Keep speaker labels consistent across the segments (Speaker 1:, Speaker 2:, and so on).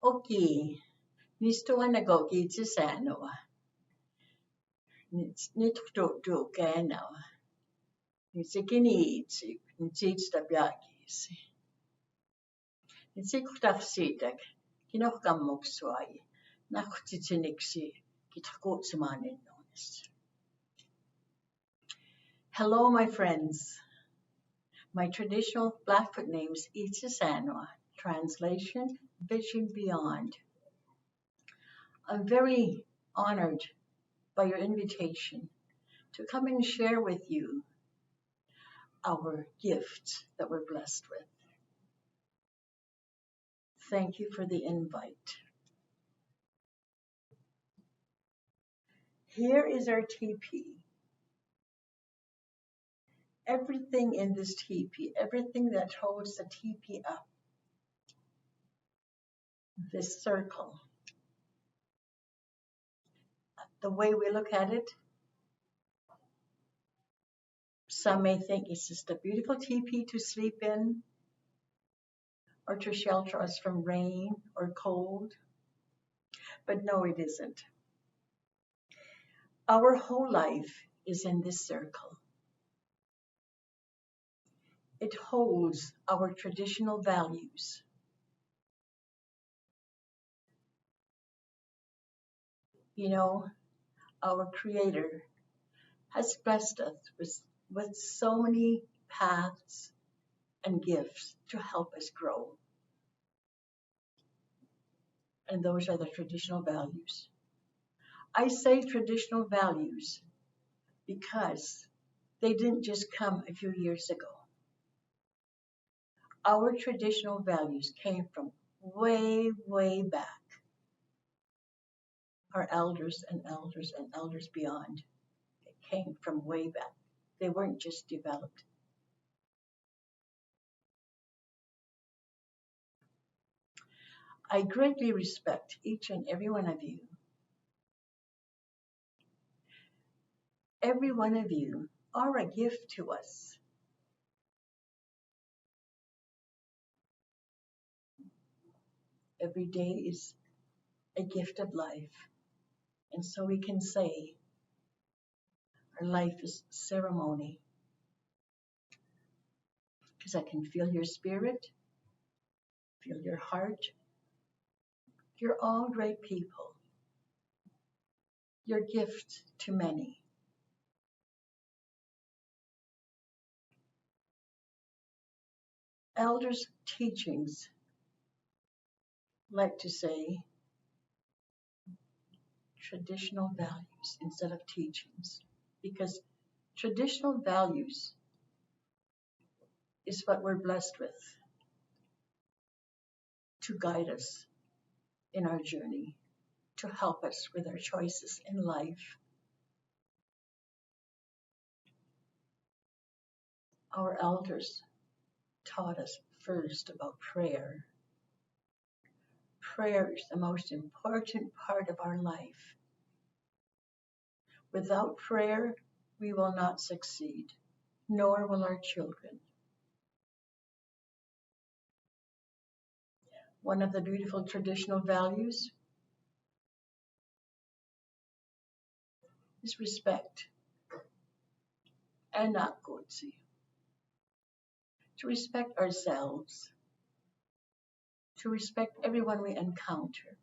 Speaker 1: Okay, nisto na go kitsi sano. Nito kena. Nitsikini nitsits tabiakisi. Nitsikutaksitak. Kinokkamuksuai. Nakutsitsiniksi kitakutsumanin nonis. Hello, my friends. My traditional Blackfoot name is Itsinika'si. Translation, Vision Beyond. I'm very honored by your invitation to come and share with you our gifts that we're blessed with. Thank you for the invite. Here is our teepee. Everything in this teepee, everything that holds the teepee up, this circle, the way we look at it, some may think it's just a beautiful teepee to sleep in or to shelter us from rain or cold. But no, it isn't. Our whole life is in this circle. It holds our traditional values. You know, our Creator has blessed us with so many paths and gifts to help us grow. And those are the traditional values. I say traditional values because they didn't just come a few years ago. Our traditional values came from way, way back. Our elders and elders and elders beyond. It came from way back. They weren't just developed. I greatly respect each and every one of you. Every one of you are a gift to us. Every day is a gift of life. And so we can say our life is ceremony. Because I can feel your spirit, feel your heart. You're all great people. You're gifts to many. Elders' teachings like to say traditional values instead of teachings, because traditional values is what we're blessed with to guide us in our journey, to help us with our choices in life. Our elders taught us first about prayer. Prayer is the most important part of our life. Without prayer, we will not succeed, nor will our children. One of the beautiful traditional values is respect. Itsinika'si. To respect ourselves, to respect everyone we encounter.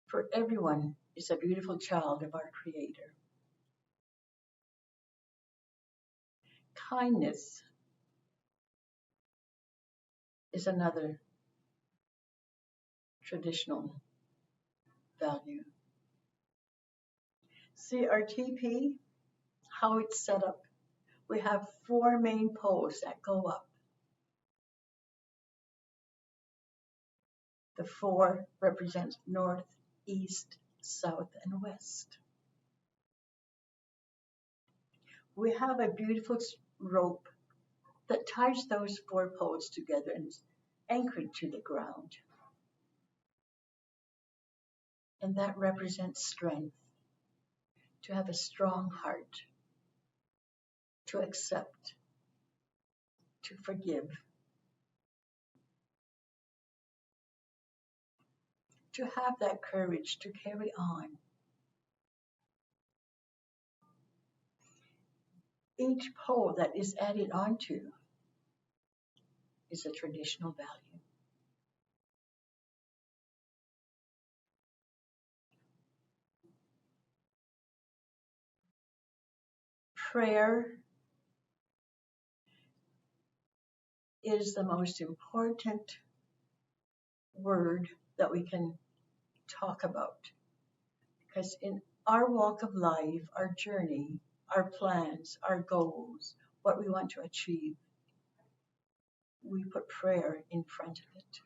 Speaker 1: For everyone is a beautiful child of our Creator. Kindness is another traditional value. See our teepee, how it's set up. We have 4 main poles that go up. The 4 represent north, east, south, and west. We have a beautiful rope that ties those 4 poles together and is anchored to the ground. And that represents strength, to have a strong heart, to accept, to forgive, to have that courage to carry on. Each pole that is added onto is a traditional value. Prayer is the most important word that we can talk about because in our walk of life, our journey, our plans, our goals, what we want to achieve, we put prayer in front of it.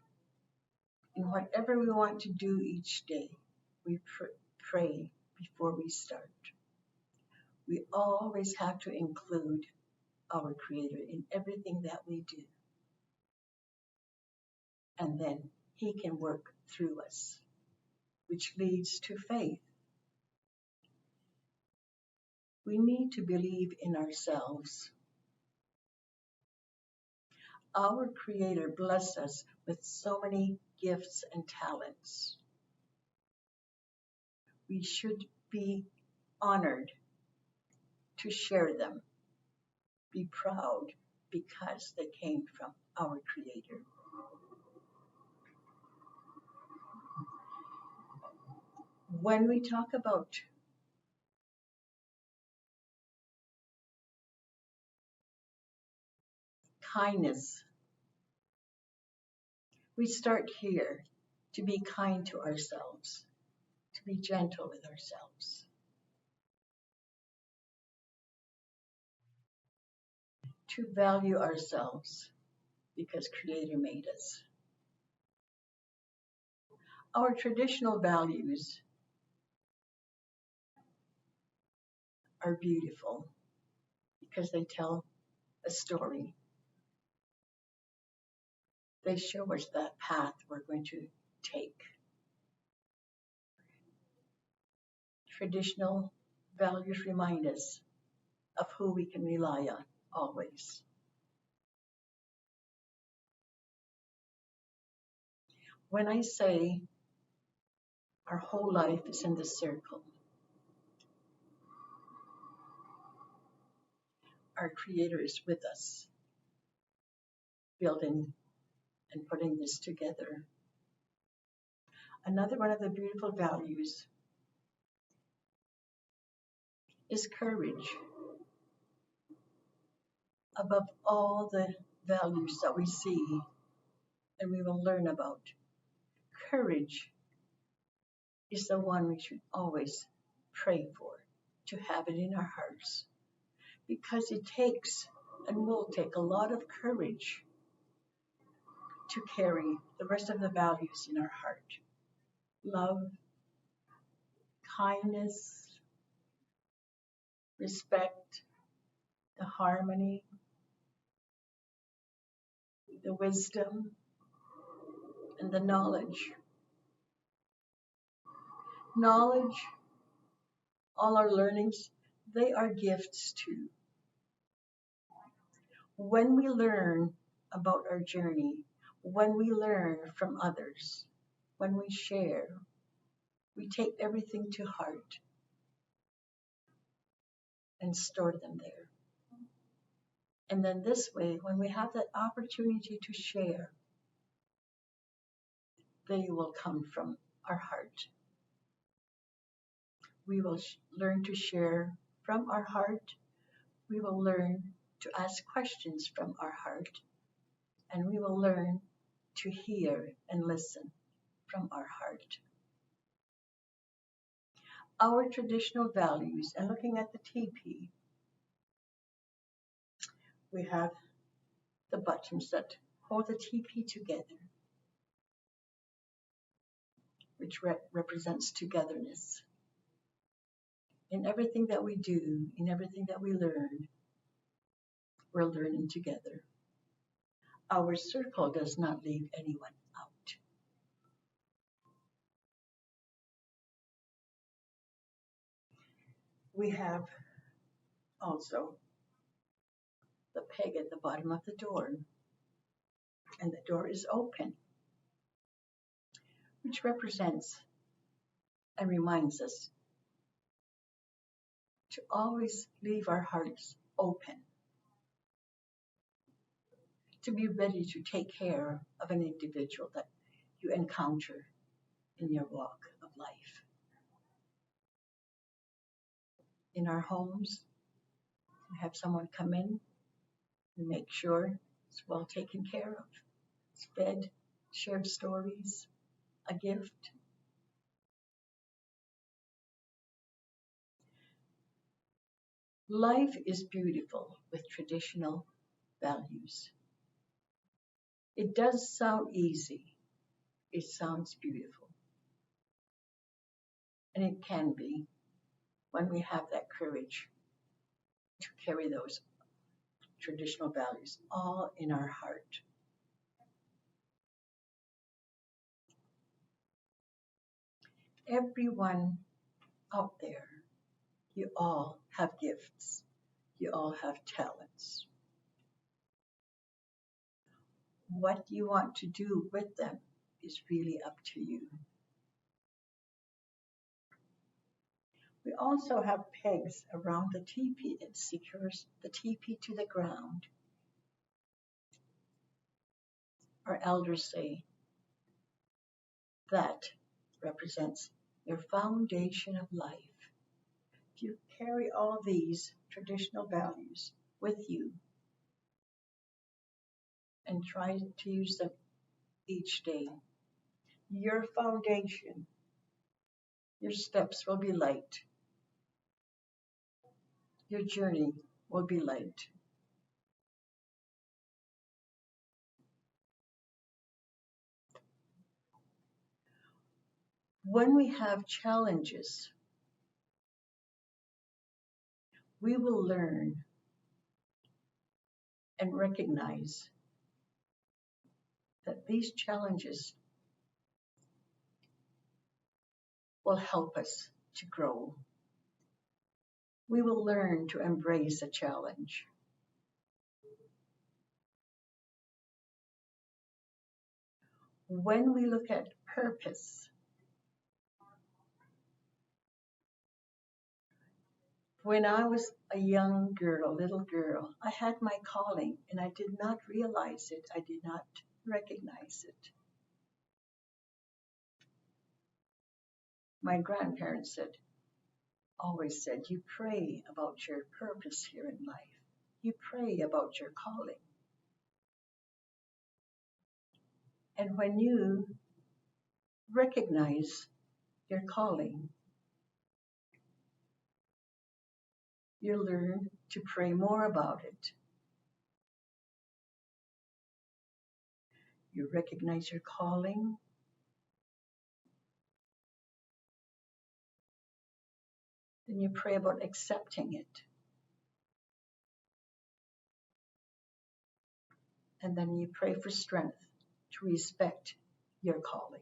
Speaker 1: In whatever we want to do each day, we pray before we start. We always have to include our Creator in everything that we do. And then He can work through us, which leads to faith. We need to believe in ourselves. Our Creator blessed us with so many gifts and talents. We should be honored to share them, be proud because they came from our Creator. When we talk about kindness, we start here to be kind to ourselves, to be gentle with ourselves, to value ourselves because Creator made us. Our traditional values are beautiful because they tell a story. They show us that path we're going to take. Traditional values remind us of who we can rely on always. When I say our whole life is in the circle, our Creator is with us, building and putting this together. Another one of the beautiful values is courage. Above all the values that we see and we will learn about, courage is the one we should always pray for, to have it in our hearts. Because it takes and will take a lot of courage to carry the rest of the values in our heart. Love, kindness, respect, the harmony, the wisdom, and the knowledge. Knowledge, all our learnings, they are gifts too. When we learn about our journey, when we learn from others, when we share, we take everything to heart and store them there. And then this way, when we have that opportunity to share, they will come from our heart. We will learn to share from our heart. We will learn to ask questions from our heart. And we will learn to hear and listen from our heart. Our traditional values, and looking at the teepee, we have the buttons that hold the teepee together, which represents togetherness. In everything that we do, in everything that we learn, we're learning together. Our circle does not leave anyone out. We have also the peg at the bottom of the door, and the door is open. which represents and reminds us to always leave our hearts open, to be ready to take care of an individual that you encounter in your walk of life. In our homes, we have someone come in and make sure it's well taken care of. It's fed, shared stories, a gift. Life is beautiful with traditional values. It does sound easy. It sounds beautiful. And it can be when we have that courage to carry those traditional values all in our heart. Everyone out there, you all have gifts. You all have talents. What you want to do with them is really up to you. We also have pegs around the teepee that secures the teepee to the ground. Our elders say that represents your foundation of life. If you carry all these traditional values with you and try to use them each day, your foundation, your steps will be light. Your journey will be light. When we have challenges, we will learn and recognize that these challenges will help us to grow. We will learn to embrace a challenge. When we look at purpose, when I was a young girl, a little girl, I had my calling and I did not realize it. I did not recognize it. My grandparents always said, you pray about your purpose here in life. You pray about your calling. And when you recognize your calling, you learn to pray more about it. You recognize your calling. Then you pray about accepting it. And then you pray for strength to respect your calling.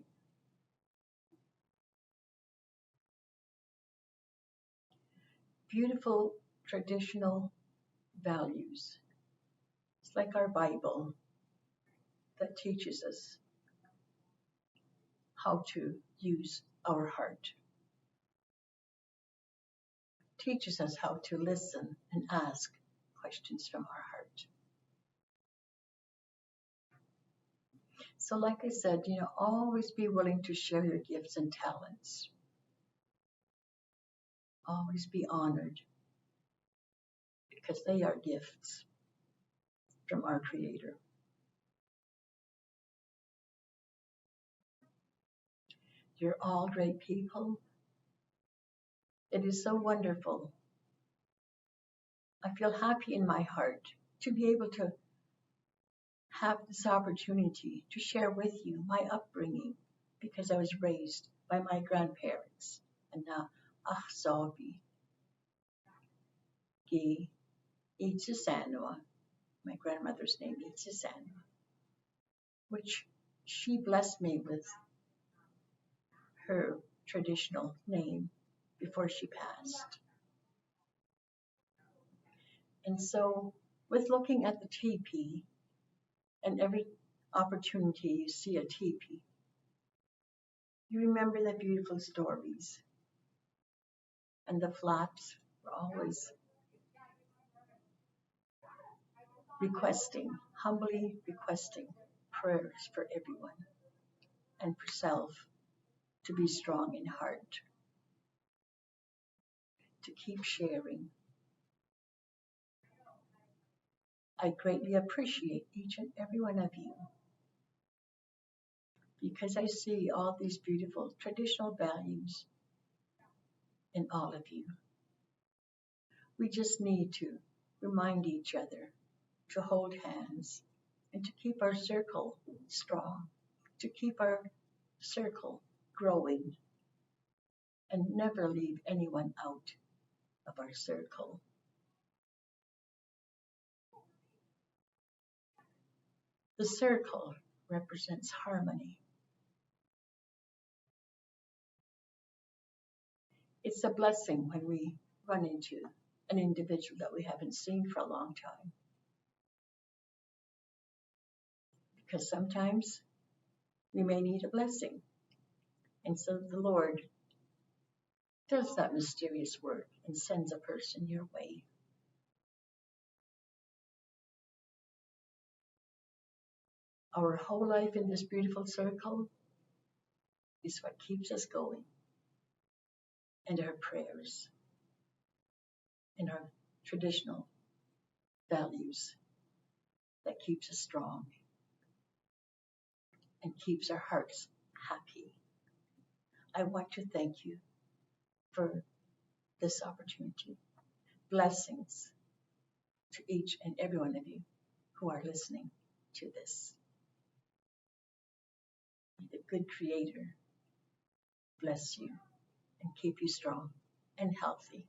Speaker 1: Beautiful traditional values. It's like our Bible that teaches us how to use our heart. Teaches us how to listen and ask questions from our heart. So like I said, always be willing to share your gifts and talents. Always be honored because they are gifts from our Creator. You're all great people. It is so wonderful. I feel happy in my heart to be able to have this opportunity to share with you my upbringing because I was raised by my grandparents. And na Ahsabi Gi Itsisanwa, my grandmother's name Itsisanwa, which she blessed me with her traditional name before she passed. And so with looking at the teepee, and every opportunity you see a teepee, You remember the beautiful stories, and the flaps were always humbly requesting prayers for everyone and for self to be strong in heart, to keep sharing. I greatly appreciate each and every one of you because I see all these beautiful traditional values in all of you. We just need to remind each other to hold hands and to keep our circle strong, to keep our circle growing, and never leave anyone out of our circle. The circle represents harmony. It's a blessing when we run into an individual that we haven't seen for a long time, because sometimes we may need a blessing. And so the Lord does that mysterious work and sends a person your way. Our whole life in this beautiful circle is what keeps us going, and our prayers and our traditional values that keeps us strong and keeps our hearts happy. I want to thank you for this opportunity. Blessings to each and every one of you who are listening to this. May the good Creator bless you and keep you strong and healthy.